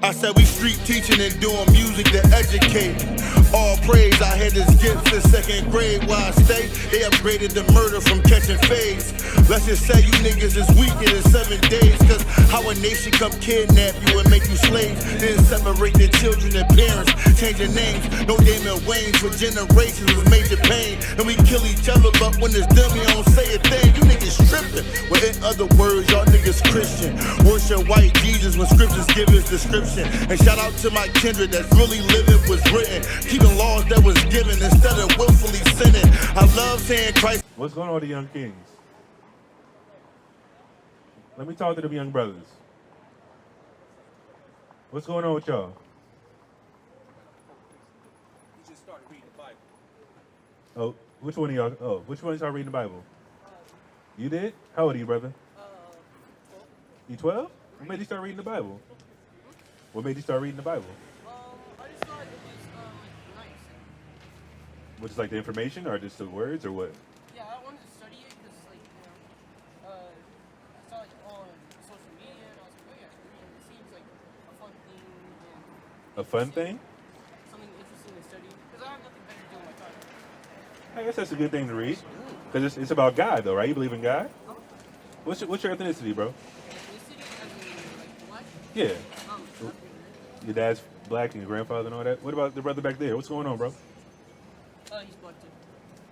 I said we street teaching and doing music to educate. All praise, I had this gift in second grade where I stay. They upgraded the murder from catching fades. Let's just say you niggas is weaker in 7 days. Cause how a nation come kidnap you and make you slaves, then separate their children and parents, changing names. No Damon Waynes for generations was major pain. And we kill each other, but when it's done, we don't say a thing. You niggas tripping. Well, in other words, y'all niggas Christian. Worship white Jesus when scriptures give his description. And shout out to my kindred that's really living what's written, keeping laws that was given instead of willfully sinning. I love saying Christ. What's going on with the young kings? Let me talk to the young brothers. What's going on with y'all? We just started reading the Bible. Oh, which one of y'all? Oh, which one started reading the Bible? You did? How old are you, brother? 12. You 12? What made you start reading the Bible? What made you start reading the Bible? I just thought it was nice. Which is like the information, or just the words, or what? Yeah, I wanted to study it because, like, you know, I saw it on social media and I was like, oh yeah, it seems like a fun thing. And A fun thing? something interesting to study because I have nothing better to do with my time. I guess that's a good thing to read. Because it's about God, though, right? You believe in God? Oh. What's your ethnicity, bro? Ethnicity as in, like, black? Yeah. African. Your dad's black and your grandfather and all that. What about the brother back there? What's going on, bro? He's black too.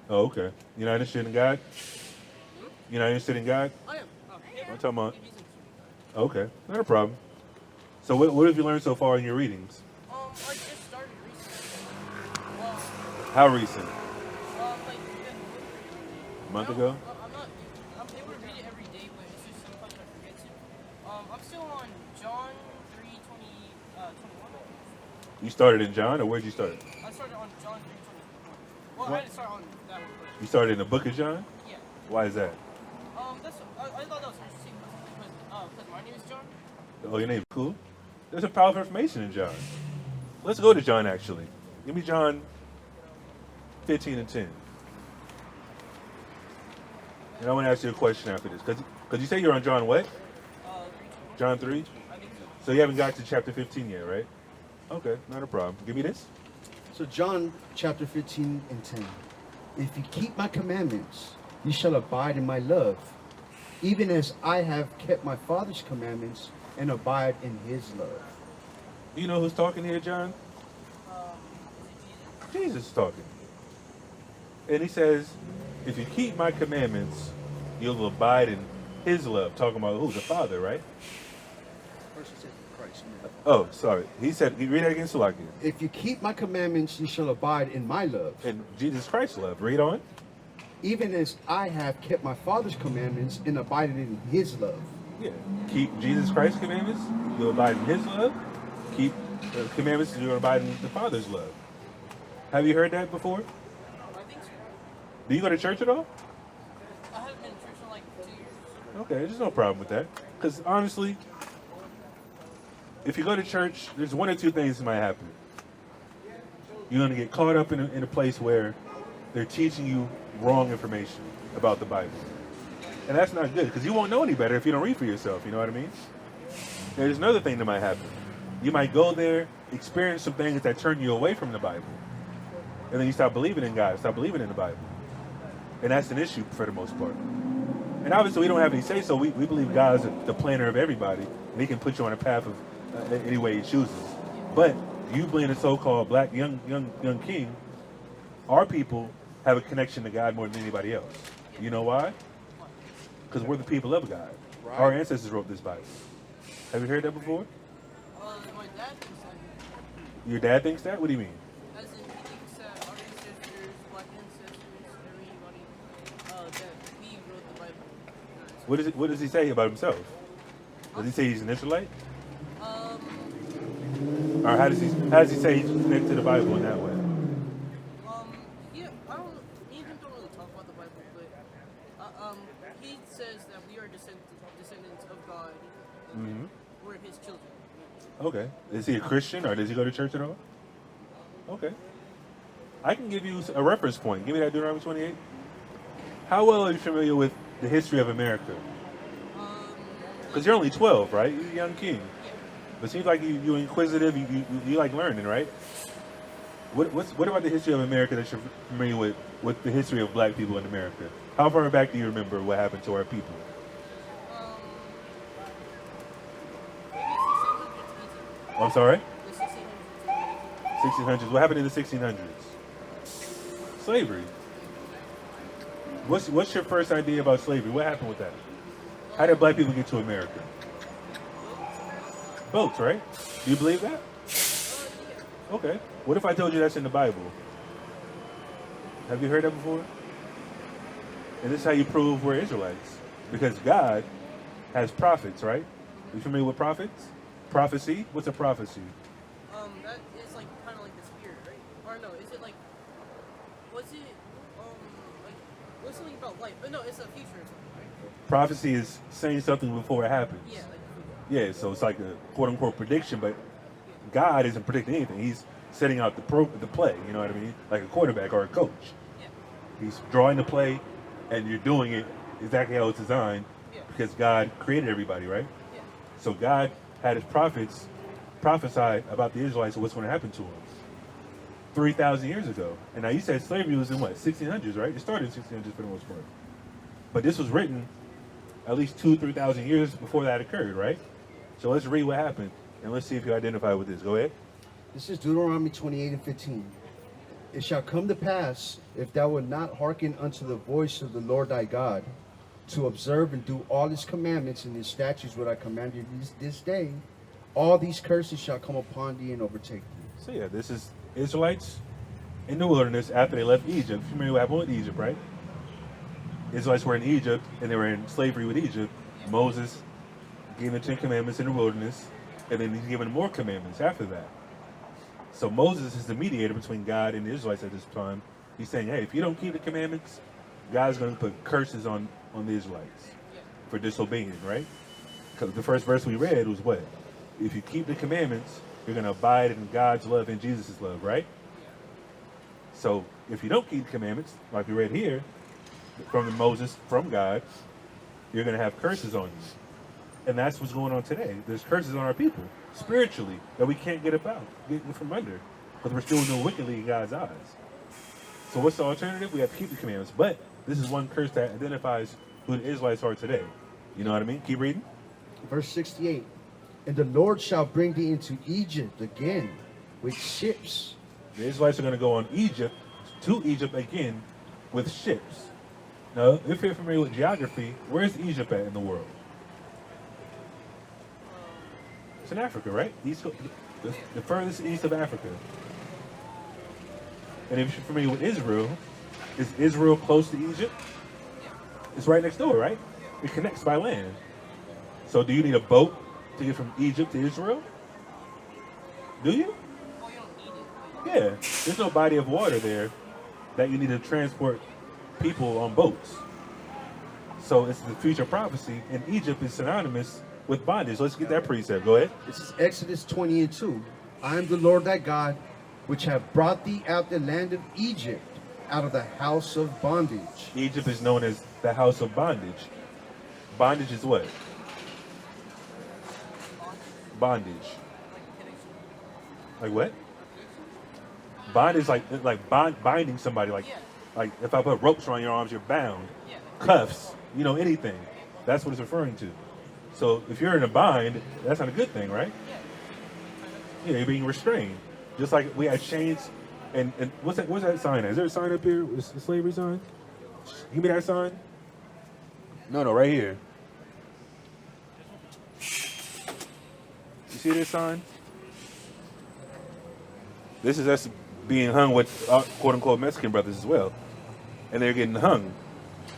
Oh, okay. You're not interested in God? You're not interested in God? I am. Yeah. I'm talking about. He's interested in Okay, not a problem. So what have you learned so far in your readings? God. I just started recently. Well, How recent? like, A month ago? I'm able to read it every day, but it's just sometimes I forget to. I'm still on John 3:21. You started in John, or where'd you start? I started on John 3:21. Well, I had to start on that one first. You started in the book of John? Yeah. Why is that? I thought that was interesting because my name is John. Oh, your name's cool. There's some powerful information in John. Let's go to John, actually. Give me John 15 and 10. And I want to ask you a question after this. Because you say you're on John what? 3:21. John 3? I think so. So you haven't got to chapter 15 yet, right? Okay, not a problem. Give me this. So John chapter 15 and 10. If you keep my commandments, you shall abide in my love, even as I have kept my Father's commandments and abide in his love. You know who's talking here, John? Is it Jesus? Jesus is talking. And he says, if you keep my commandments, you'll abide in his love. Talking about who? The Father, right? First it said Christ. Oh, sorry. He said, read that again, Salaki. If you keep my commandments, you shall abide in my love, And Jesus Christ's love. Read on. even as I have kept my Father's commandments and abided in his love. Yeah. Keep Jesus Christ's commandments, you'll abide in his love. Keep the commandments, you'll abide in the Father's love. Have you heard that before? I think so. Do you go to church at all? I haven't been in church in like 2 years. Okay, there's no problem with that. Because honestly, if you go to church, there's one or two things that might happen. You're going to get caught up in a place where they're teaching you wrong information about the Bible. And that's not good, because you won't know any better if you don't read for yourself, you know what I mean? There's another thing that might happen. You might go there, experience some things that turn you away from the Bible. And then you stop believing in God, stop believing in the Bible. And that's an issue for the most part. And obviously we don't have any say, so we believe God is the planner of everybody, and he can put you on a path of any way he chooses. But you being a so-called black young king, our people have a connection to God more than anybody else. You know why? Because we're the people of God. Right. Our ancestors wrote this Bible. Have you heard that before? My dad thinks that. Your dad thinks that? What do you mean? As in, he thinks that our ancestors, black ancestors, everybody, that we wrote the Bible. What does he say about himself? Does he say he's an Israelite? Or how does he say he's connected to the Bible in that way? Yeah, me and him don't really talk about the Bible, but he says that we are descendants of God. And we're his children. Okay. Is he a Christian, or does he go to church at all? Okay. I can give you a reference point. Give me that Deuteronomy 28. How well are you familiar with the history of America? Because you're only 12, right? You're a young king. Yeah. But it seems like you're inquisitive. You like learning, right? What about the history of America that you're familiar with the history of black people in America? How far back do you remember what happened to our people? Maybe 1600s. I'm sorry? The 1600s. 1600s. What happened in the 1600s? Slavery. What's your first idea about slavery? What happened with that? How did black people get to America? Boats, right? Do you believe that? Okay. What if I told you that's in the Bible? Have you heard that before? And this is how you prove we're Israelites. Because God has prophets, right? You familiar with prophets? Prophecy? What's a prophecy? That is like kind of like the spirit, right? Or no, is it like, was it, like, what's something about life? But no, it's a future or something, right? Prophecy is saying something before it happens. Yeah, like, Yeah, so it's like a quote-unquote prediction, but God isn't predicting anything. He's setting out the play, you know what I mean? Like a quarterback or a coach. yeah. He's drawing the play, and you're doing it exactly how it's designed because God created everybody, right? Yeah. So God had his prophets prophesy about the Israelites and what's going to happen to them 3,000 years ago. And now you said slavery was in what, 1600s, right? It started in 1600s for the most part. But this was written at least 2,000-3,000 years before that occurred, right? So let's read what happened, and let's see if you identify with this. Go ahead. This is Deuteronomy 28:15. It shall come to pass, if thou wilt not hearken unto the voice of the Lord thy God, to observe and do all his commandments and his statutes what I command you this day, all these curses shall come upon thee and overtake thee. So yeah, this is Israelites in the wilderness after they left Egypt. You remember what happened with Egypt, right? Israelites were in Egypt, and they were in slavery with Egypt. Moses gave the 10 commandments in the wilderness, and then he's given more commandments after that. So Moses is the mediator between God and the Israelites at this time. He's saying, hey, if you don't keep the commandments, God's going to put curses on the Israelites for disobeying, right? Because the first verse we read was what? If you keep the commandments, you're going to abide in God's love and Jesus' love, right? So if you don't keep the commandments, like we read here, from Moses, from God, you're going to have curses on you. And that's what's going on today. There's curses on our people, spiritually, that we can't get from under. Because we're still doing wickedly in God's eyes. So what's the alternative? We have to keep the commandments. But this is one curse that identifies who the Israelites are today. You know what I mean? Keep reading. Verse 68. And the Lord shall bring thee into Egypt again with ships. The Israelites are going to go to Egypt again with ships. Now, if you're familiar with geography, where's Egypt at in the world? It's in Africa, right? The furthest east of Africa. And if you're familiar with Israel, is Israel close to Egypt? It's right next door, right? It connects by land. So do you need a boat to get from Egypt to Israel? Do you? Well, you don't need it. Yeah. There's no body of water there that you need to transport people on boats. So it's the future prophecy, and Egypt is synonymous with bondage. Let's get that precept. Go ahead. This is Exodus 20:2. I am the Lord thy God, which have brought thee out the land of Egypt, out of the house of bondage. Egypt is known as the house of bondage. Bondage is what? Bondage. Like what? Bondage like binding somebody. Like if I put ropes around your arms, you're bound. Yeah. Cuffs. You know, anything. That's what it's referring to. So if you're in a bind, that's not a good thing, right? Yeah, you're being restrained. Just like we had chains, and what's that sign? Is there a sign up here? Is the slavery sign? Give me that sign. No, right here. You see this sign? This is us being hung with quote unquote Mexican brothers as well, and they're getting hung.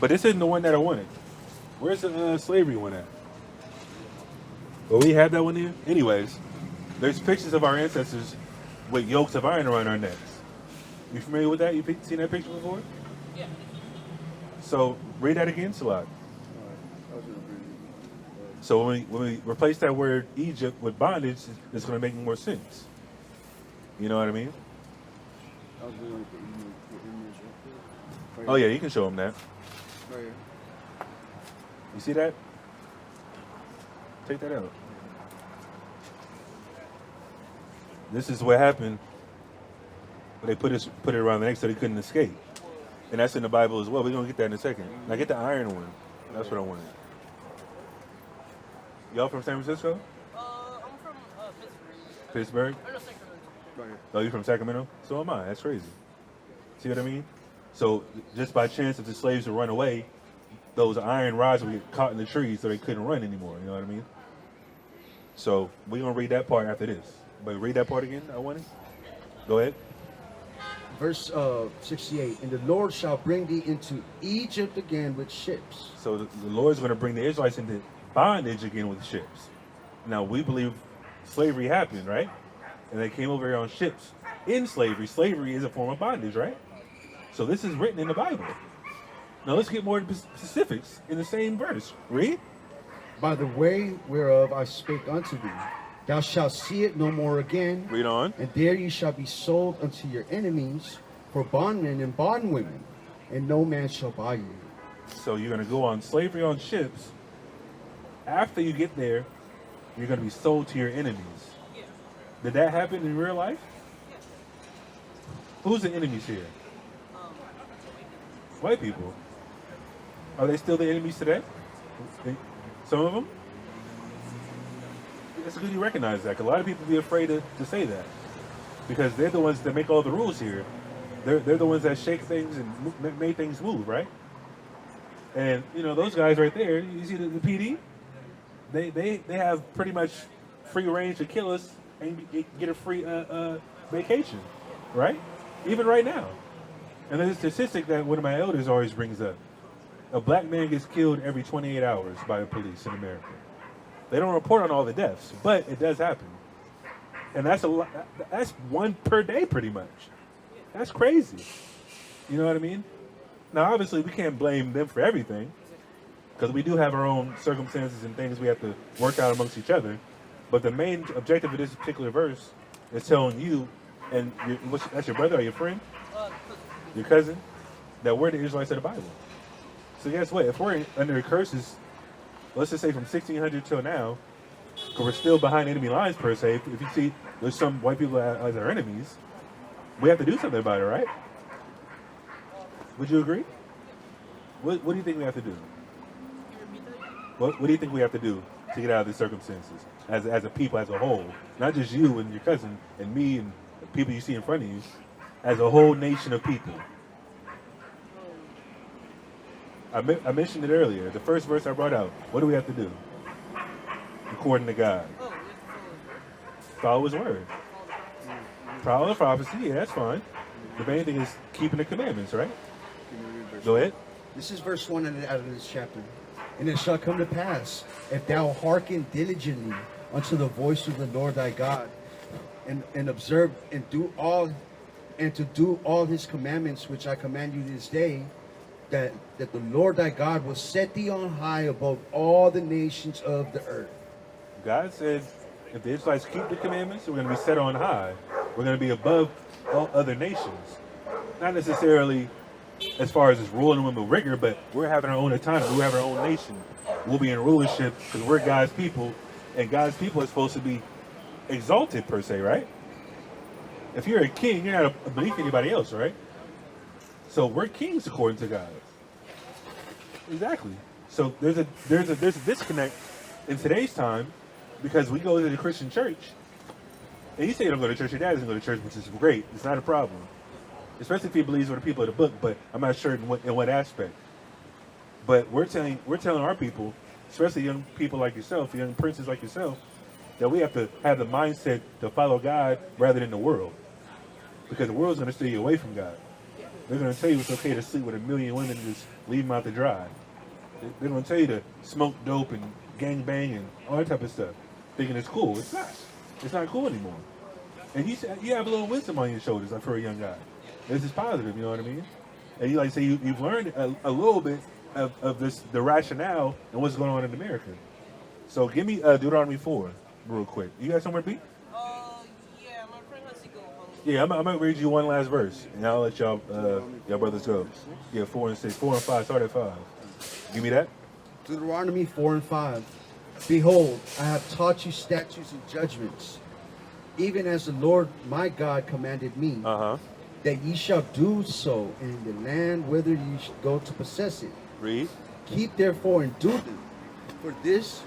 But this isn't the one that I wanted. Where's the slavery one at? Well, we have that one here. Anyways, there's pictures of our ancestors with yokes of iron around our necks. You familiar with that? You seen that picture before? Yeah. So read that again, Salat. So when we replace that word Egypt with bondage, it's going to make more sense. You know what I mean? Oh yeah, you can show them that. You see that? Take that out. this is what happened. They put it around the neck so they couldn't escape. And that's in the Bible as well. We're going to get that in a second. Now get the iron one. That's what I wanted. Y'all from San Francisco? I'm from Pittsburgh. Pittsburgh? Or no, Sacramento. Oh, you from Sacramento? So am I. That's crazy. See what I mean? So just by chance, if the slaves would run away, those iron rods would get caught in the trees so they couldn't run anymore. You know what I mean? So we're going to read that part after this. But read that part again, I want it. Go ahead. Verse 68, and the Lord shall bring thee into Egypt again with ships. So the Lord's going to bring the Israelites into bondage again with ships. Now, we believe slavery happened, right? And they came over here on ships in slavery. Slavery is a form of bondage, right? So this is written in the Bible. Now, let's get more specifics in the same verse. Read. By the way whereof I spake unto thee, thou shalt see it no more again. Read on. And there ye shall be sold unto your enemies for bondmen and bondwomen, and no man shall buy you. So you're going to go on slavery on ships. After you get there, you're going to be sold to your enemies. Yeah. Did that happen in real life? Who's the enemies here? White people. Are they still the enemies today? Some of them? It's good you recognize that. 'Cause a lot of people be afraid to say that. Because they're the ones that make all the rules here. They're the ones that shake things and make things move, right? And, you know, those guys right there, you see the PD? They have pretty much free range to kill us and get a free vacation, right? Even right now. And there's a statistic that one of my elders always brings up. A black man gets killed every 28 hours by the police in America. They don't report on all the deaths, but it does happen. And that's a lot. That's one per day, pretty much. That's crazy. You know what I mean? Now, obviously, we can't blame them for everything, because we do have our own circumstances and things we have to work out amongst each other. But the main objective of this particular verse is telling you, and that's your brother or your friend, your cousin, that we're the Israelites of the Bible. So guess what? If we're under curses, let's just say from 1600 till now, because we're still behind enemy lines per se. If you see there's some white people as our enemies, we have to do something about it, right? Would you agree? What do you think we have to do? What do you think we have to do to get out of these circumstances as a people as a whole? Not just you and your cousin and me and the people you see in front of you, as a whole nation of people. I mentioned it earlier. The first verse I brought out. What do we have to do? According to God. Follow His word. Follow the prophecy. Yeah, that's fine. The main thing is keeping the commandments, right? Go ahead. This is verse 1 out of this chapter. And it shall come to pass, if thou hearken diligently unto the voice of the Lord thy God, and observe and do all His commandments which I command you this day, that the Lord thy God will set thee on high above all the nations of the earth. God said, if the Israelites keep the commandments, we're going to be set on high. We're going to be above all other nations. Not necessarily as far as it's ruling them with rigor, but we're having our own autonomy. We're having our own nation. We'll be in rulership because we're God's people, and God's people are supposed to be exalted per se, right? If you're a king, you're not beneath anybody else, right? So we're kings according to God. Exactly. So there's a disconnect in today's time because we go to the Christian church, and you say you don't go to church, your dad doesn't go to church, which is great. It's not a problem. Especially if he believes with the people of the book, but I'm not sure in what aspect. But we're telling our people, especially young people like yourself, young princes like yourself, that we have to have the mindset to follow God rather than the world. Because the world's going to steer you away from God. They're going to tell you it's okay to sleep with 1 million women and just leave them out to dry. They're going to tell you to smoke dope and gang bang and all that type of stuff, thinking it's cool. It's not. It's not cool anymore. And you have a little wisdom on your shoulders, like for a young guy. This is positive, you know what I mean? And you like say you've learned a little bit of the rationale and what's going on in America. So give me Deuteronomy 4 real quick. You got somewhere to be? Yeah, my friend has to go home. Yeah, I'm gonna read you one last verse, and I'll let y'all brothers go. Yeah, 4 and 6, 4 and 5. Start at 5. Give me that. Deuteronomy 4 and 5. Behold, I have taught you statutes and judgments, even as the Lord my God commanded me, Uh-huh. that ye shall do so in the land whither ye should go to possess it. Read. Keep therefore and do them, for this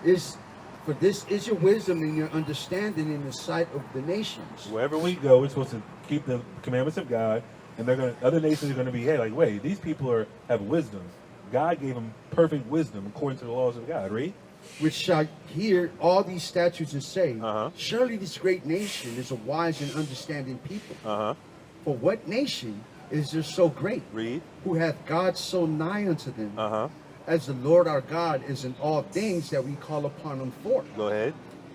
is your wisdom and your understanding in the sight of the nations. Wherever we go, we're supposed to keep the commandments of God, and other nations are going to be, hey, like, wait, these people have wisdom. God gave them perfect wisdom according to the laws of God. Read. Which shall hear all these statutes and say, Uh-huh. surely this great nation is a wise and understanding people. Uh-huh. For what nation is there so great, Read. who hath God so nigh unto them, Uh-huh. as the Lord our God is in all things that we call upon him for? Go ahead.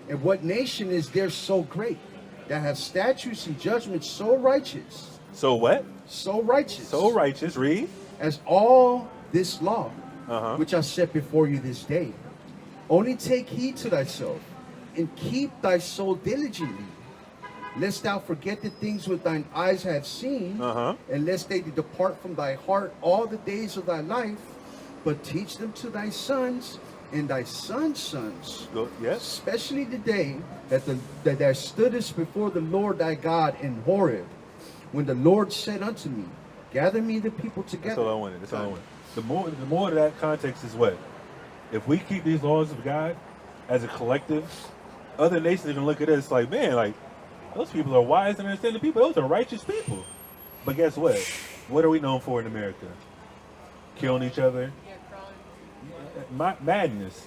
And what nation is there so great, that have statutes and judgments so righteous, So what? so righteous, So righteous. Read. as all this law, Uh-huh. which I set before you this day? Only take heed to thyself, and keep thy soul diligently, lest thou forget the things which thine eyes have seen, Uh-huh. and lest they depart from thy heart all the days of thy life, but teach them to thy sons and thy sons' sons, Go. Yes. especially the day that thou stoodest before the Lord thy God in Horeb, when the Lord said unto me, gather me the people together. That's all I wanted. That's all I wanted. The more of that context is what? If we keep these laws of God as a collective, other nations are gonna look at us like, man, like those people are wise and understanding people. Those are righteous people. But guess what? What are we known for in America? Killing each other, Yeah, crime. madness.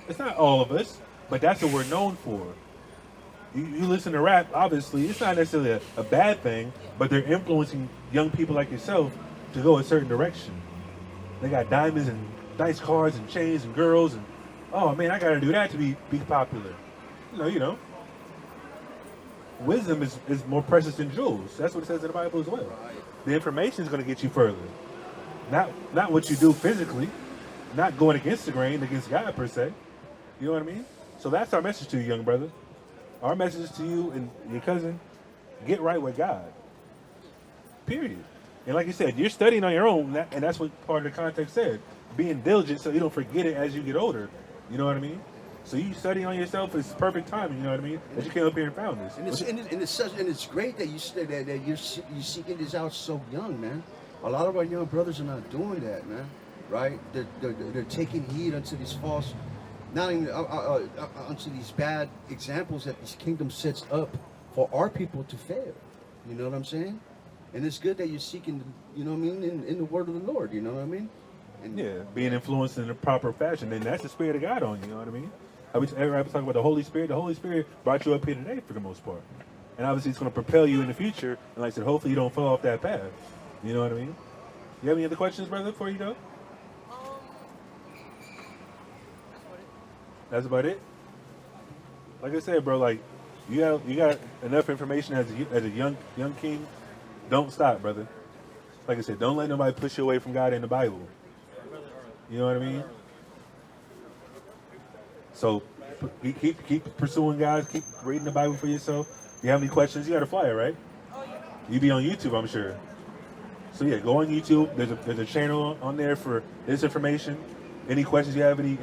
It's not all of us, but that's what we're known for. You listen to rap, obviously, it's not necessarily a bad thing, but they're influencing young people like yourself to go a certain direction. They got diamonds and nice cars and chains and girls, and oh man, I gotta do that to be popular. You know. Wisdom is more precious than jewels. That's what it says in the Bible as well. The information is gonna get you further. Not what you do physically, not going against the grain, against God per se. You know what I mean? So that's our message to you, young brother. Our message to you and your cousin, get right with God. Period. And like you said, you're studying on your own, and that's what part of the context said. Being diligent so you don't forget it as you get older. You know what I mean? So you studying on yourself is perfect timing, you know what I mean? That you came up here and found this. And it's great that you're seeking this out so young, man. A lot of our young brothers are not doing that, man. Right? They're taking heed unto these false, not even unto these bad examples that this kingdom sets up for our people to fail. You know what I'm saying? And it's good that you're seeking, you know what I mean, in the word of the Lord. You know what I mean? And yeah, being influenced in the proper fashion, and that's the Spirit of God on you. You know what I mean? Everybody talking about the Holy Spirit. The Holy Spirit brought you up here today for the most part, and obviously it's going to propel you in the future. And like I said, hopefully you don't fall off that path. You know what I mean? You have any other questions, brother, before you go? That's about it. Like I said, bro, like you got enough information as a young king. Don't stop, brother. Like I said, don't let nobody push you away from God and the Bible. You know what I mean? So keep pursuing God. Keep reading the Bible for yourself. If you have any questions, you got a flyer, right? You be on YouTube, I'm sure. So yeah, go on YouTube. There's a channel on there for this information. Any questions you have, any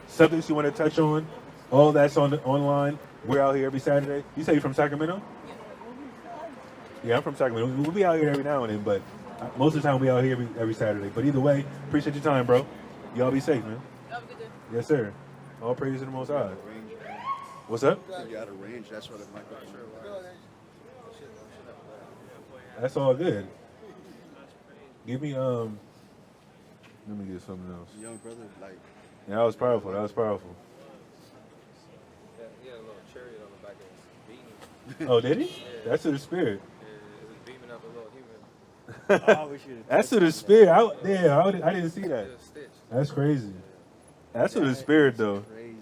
subjects you want to touch on, all that's online. We're out here every Saturday. You say you're from Sacramento? Yeah, I'm from Sacramento. We'll be out here every now and then, but most of the time we out here every Saturday. But either way, appreciate your time, bro. Y'all be safe, man. Have a good day. Yes, sir. All praise to the Most High. What's up? you're out of range. That's what it might be. That's all good. Give me let me get something else. Young brother, like. Yeah, that was powerful. That was powerful. He had a little chariot on the back of his beanie. Oh, did he? Yeah. That's to the spirit. It was beaming up a little human. Oh, we should. That's to the spirit. I didn't see that. It was Stitch. That's crazy. That's to the spirit, though. Crazy.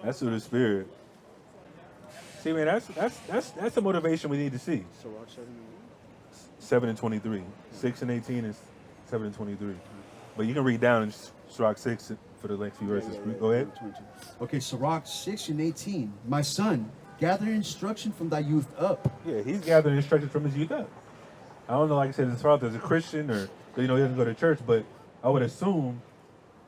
That's to the spirit. See, man, that's the motivation we need to see. So Rock 7 and 23. 6 and 18 is 7 and 23. But you can read down in Sirach 6 for the next few verses. Go ahead. Okay, Sirach 6 and 18. My son, gather instruction from thy youth up. Yeah, he's gathering instructions from his youth up. I don't know, like I said, his father is a Christian or, he doesn't go to church, but I would assume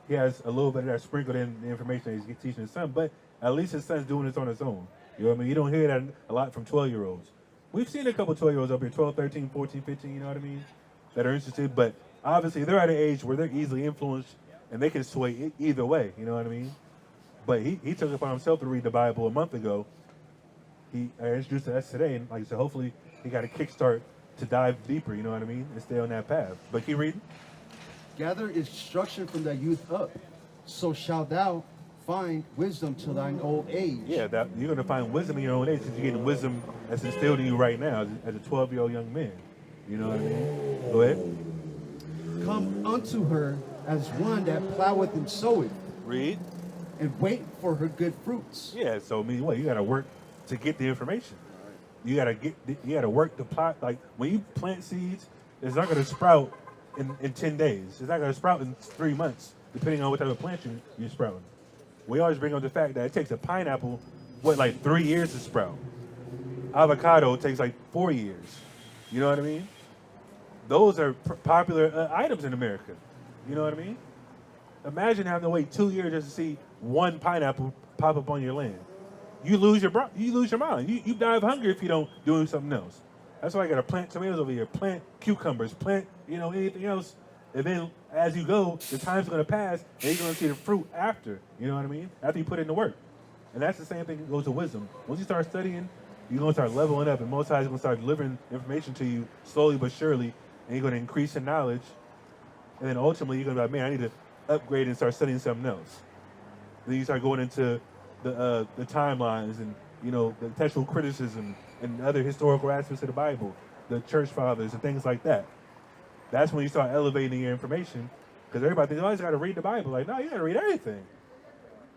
he has a little bit of that sprinkled in the information that he's teaching his son, but at least his son's doing this on his own. You know what I mean? You don't hear that a lot from 12-year-olds. We've seen a couple 12-year-olds up here, 12, 13, 14, 15, you know what I mean, that are interested, but obviously they're at an age where they're easily influenced and they can sway either way, you know what I mean? But he took it upon himself to read the Bible a month ago. He introduced it to us today, and like I said, hopefully he got a kickstart to dive deeper, you know what I mean, and stay on that path. But keep reading. Gather instruction from thy youth up, so shalt thou find wisdom till thine old age. Yeah, that you're going to find wisdom in your own age because you're getting wisdom that's instilled in you right now as a 12-year-old young man. You know what I mean? Go ahead. Come unto her as one that ploweth and soweth, Read. and wait for her good fruits. Yeah, so I mean, what, you got to work to get the information. You got to work to plot. Like when you plant seeds, it's not going to sprout in 10 days. It's not going to sprout in 3 months, depending on what type of plant you're sprouting. We always bring up the fact that it takes a pineapple, like 3 years to sprout. Avocado takes like 4 years. You know what I mean? Those are popular items in America. You know what I mean? Imagine having to wait 2 years just to see one pineapple pop up on your land. You lose your mind. You die of hunger if you don't do something else. That's why I got to plant tomatoes over here, plant cucumbers, plant anything else. And then as you go, the time's going to pass, and you're going to see the fruit after. You know what I mean? After you put in the work. And that's the same thing that goes to wisdom. Once you start studying, you're going to start leveling up, and Most High is going to start delivering information to you slowly but surely, and you're going to increase in knowledge. And then ultimately, you're going to be like, man, I need to upgrade and start studying something else. Then you start going into the timelines and, the textual criticism and other historical aspects of the Bible, the church fathers and things like that. That's when you start elevating your information, because everybody thinks, oh, I just got to read the Bible. Like, no, you got to read everything.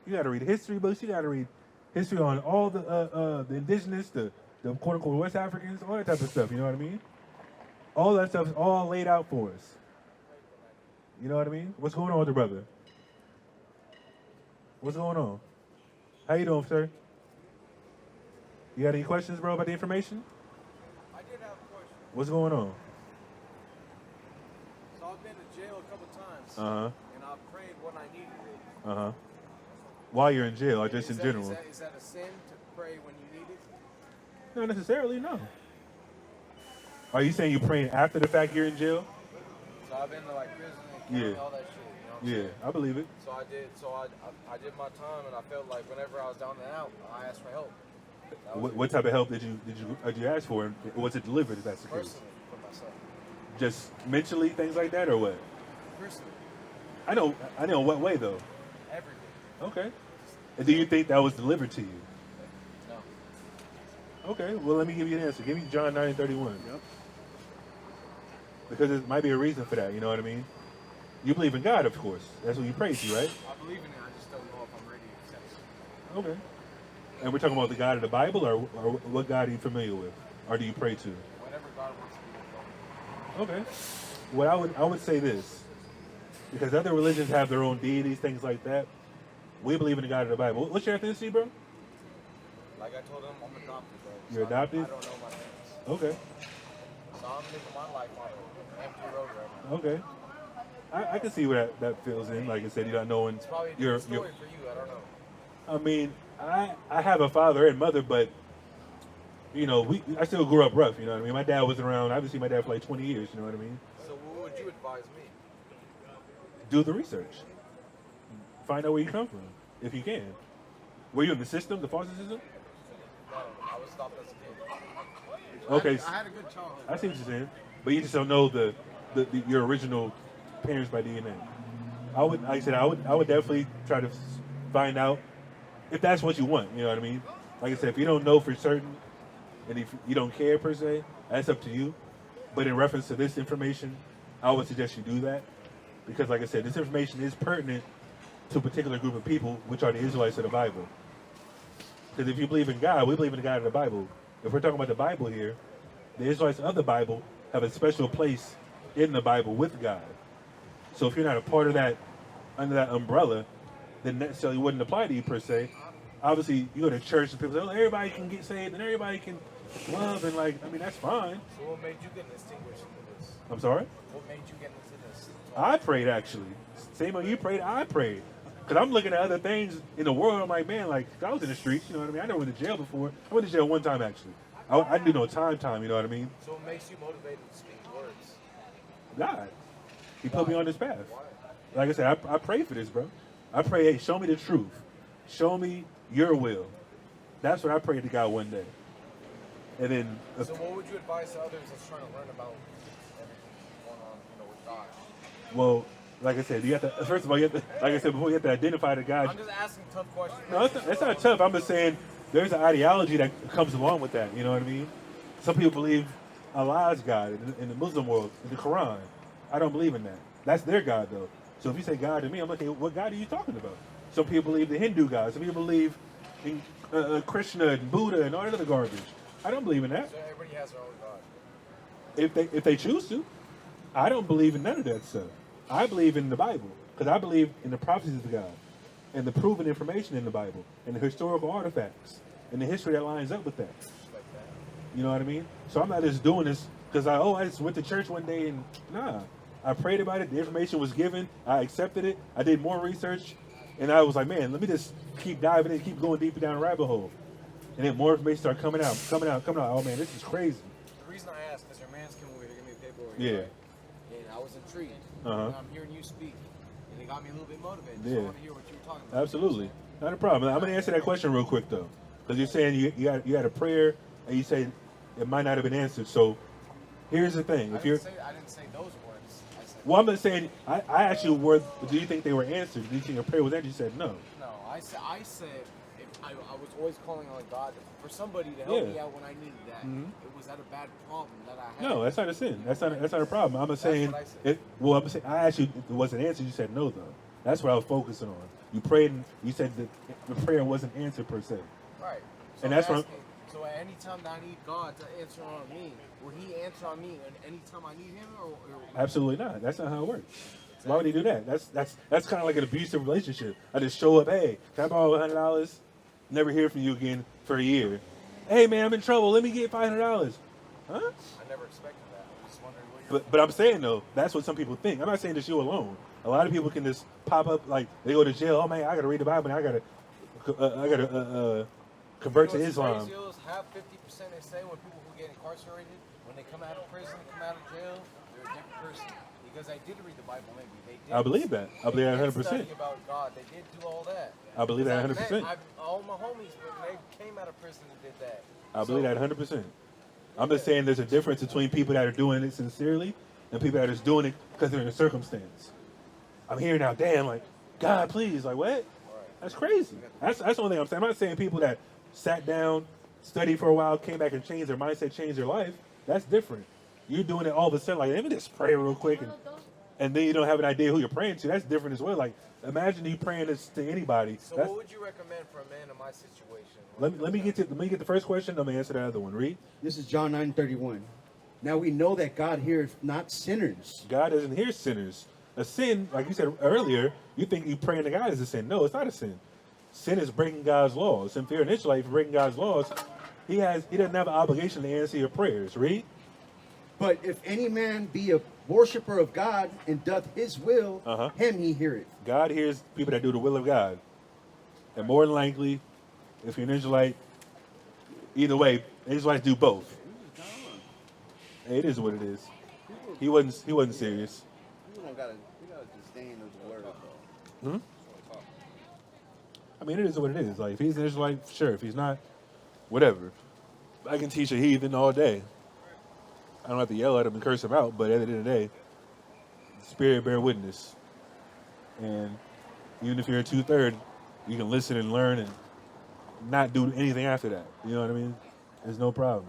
You got to read history books. You got to read history on all the indigenous, the quote-unquote West Africans, all that type of stuff, you know what I mean? All that stuff is all laid out for us. You know what I mean? What's going on with the brother? What's going on? How you doing, sir? You got any questions, bro, about the information? I did have a question. What's going on? So I've been to jail a couple times. Uh-huh. And I've prayed when I needed it. Uh-huh. While you're in jail, or just in general? Is that a sin to pray when you need it? Not necessarily, no. Are you saying you're praying after the fact you're in jail? So I've been to like prison and county, all that shit. You know what I'm saying? I believe it. So I did my time, and I felt like whenever I was down and out, I asked for help. What type of help did you ask for? And was it delivered, if that's the case? Personally, for myself. Just mentally, things like that, or what? Personally. I know what way, though. Everything. Okay. And do you think that was delivered to you? No. Okay, well, let me give you an answer. Give me John 9:31. Yep. Because there might be a reason for that, you know what I mean? You believe in God, of course. That's what you pray to, right? I believe in it, I just don't know if I'm ready to accept it. Okay. And we're talking about the God of the Bible, or what God are you familiar with? Or do you pray to? Whenever God wants to be with. Okay. What I would say this, because other religions have their own deities, things like that. We believe in the God of the Bible. What's your ethnicity, bro? Like I told him, I'm adopted, bro. You're adopted? I don't know my parents. Okay. So I'm living my life on an empty road right now. Okay. I can see where that fills in. Like I said, you're not knowing. It's probably a different story for you. I don't know. I mean, I have a father and mother, but I still grew up rough. You know what I mean? My dad wasn't around. I haven't seen my dad for like 20 years. You know what I mean? So what would you advise me? Do the research. Find out where you come from, if you can. Were you in the system, the foster system? No, I was stopped as a kid. Okay. I had a good childhood. I see what you're saying, but you just don't know your original parents by DNA. I would definitely try to find out if that's what you want. You know what I mean? Like I said, if you don't know for certain, and if you don't care per se, that's up to you. But in reference to this information, I would suggest you do that, because like I said, this information is pertinent to a particular group of people, which are the Israelites of the Bible. Because if you believe in God, we believe in the God of the Bible. If we're talking about the Bible here, the Israelites of the Bible have a special place in the Bible with God. So if you're not a part of that, under that umbrella, then necessarily wouldn't apply to you per se. Obviously, you go to church and people say, oh, everybody can get saved and everybody can love, and that's fine. So what made you get distinguished into this? I'm sorry? What made you get into this? I prayed actually. Same way you prayed, I prayed. Because I'm looking at other things in the world. I'm like, man, like, I was in the streets, you know what I mean? I never went to jail before. I went to jail one time, actually. I didn't do no time, you know what I mean? So it makes you motivated to speak words. God. He put me on this path. Like I said, I pray for this, bro. I pray, hey, show me the truth. Show me your will. That's what I prayed to God one day. And then... So what would you advise to others that's trying to learn about everything going on, with God? Well, like I said, you have to, first of all, you have to, like I said before, you have to identify the God. I'm just asking tough questions. No, it's not tough. I'm just saying there's an ideology that comes along with that. You know what I mean? Some people believe Allah is God in the Muslim world, in the Quran. I don't believe in that. That's their God, though. So if you say God to me, I'm like, hey, what God are you talking about? Some people believe the Hindu God. Some people believe in Krishna and Buddha and all that other garbage. I don't believe in that. So everybody has their own God. If they choose to. I don't believe in none of that stuff. I believe in the Bible because I believe in the prophecies of God and the proven information in the Bible and the historical artifacts and the history that lines up with that. You know what I mean? So I'm not just doing this because I just went to church one day and nah. I prayed about it. The information was given. I accepted it. I did more research, and I was like, man, let me just keep diving in, keep going deeper down the rabbit hole. And then more information started coming out. Oh man, this is crazy. The reason I asked is your man's came over here to give me a paperwork. Yeah. Right? And I was intrigued. And I'm hearing you speak, and it got me a little bit motivated. So I want to hear what you were talking about. Absolutely, not a problem. I'm going to answer that question real quick though, because you're saying you had a prayer, and you say it might not have been answered. So here's the thing: I didn't say those words. I said. Well, I'm just saying. I asked you were. Do you think they were answered? Do you think your prayer was answered? You said no. No, I said. If I was always calling on God for somebody to help me out when I needed that. It was that a bad problem that I had. No, that's not a sin. That's not a problem. I'm just saying. What I said. I'm saying. I asked you if it wasn't answered. You said no, though. That's what I was focusing on. You prayed, and you said that the prayer wasn't answered per se. Right. So And that's what. So at any time that I need God to answer on me, will He answer on me at any time I need Him, or Absolutely not. That's not how it works. Why would He do that? That's kind of like an abusive relationship. I just show up. Hey, can I borrow $100? Never hear from you again for a year. Hey man, I'm in trouble. Let me get $500. Huh? I never expected that. I'm just wondering what But I'm saying though, that's what some people think. I'm not saying just you alone. A lot of people can just pop up like they go to jail. Oh man, I gotta read the Bible and I gotta convert to Islam. Crazy is half 50% they say when people who get incarcerated, when they come out of prison, come out of jail, they're a different person. Because I did read the Bible, maybe they did. I believe that. I believe that 100%. Study about God, they did do all that. I believe that 100%. All my homies, they came out of prison and did that. I believe that 100%. I'm just saying there's a difference between people that are doing it sincerely and people that are just doing it because they're in a circumstance. I'm here now, damn, like, God, please, like, what? That's crazy. That's the only thing I'm saying. I'm not saying people that sat down, studied for a while, came back and changed their mindset, changed their life. That's different. You're doing it all of a sudden, like, let me just pray real quick, and then you don't have an idea who you're praying to. That's different as well. Like, imagine you praying this to anybody. So what would you recommend for a man in my situation? Let me get the first question. I'm gonna answer the other one. Read. This is John 9:31. Now we know that God hears not sinners. God doesn't hear sinners. A sin, like you said earlier, you think you praying to God is a sin. No, it's not a sin. Sin is breaking God's laws. And if you're an Israelite for breaking God's laws, he doesn't have an obligation to answer your prayers. Read. But if any man be a worshiper of God and doth his will, him he heareth. God hears people that do the will of God. And more than likely, if you're an Israelite, either way, Israelites do both. Hey, it is what it is. He wasn't serious. People don't gotta disdain those words though. I mean, it is what it is. Like, if he's an Israelite, sure. If he's not, whatever. I can teach a heathen all day. I don't have to yell at him and curse him out, but at the end of the day, the Spirit bear witness. And even if you're a 2/3, you can listen and learn and not do anything after that. You know what I mean? There's no problem.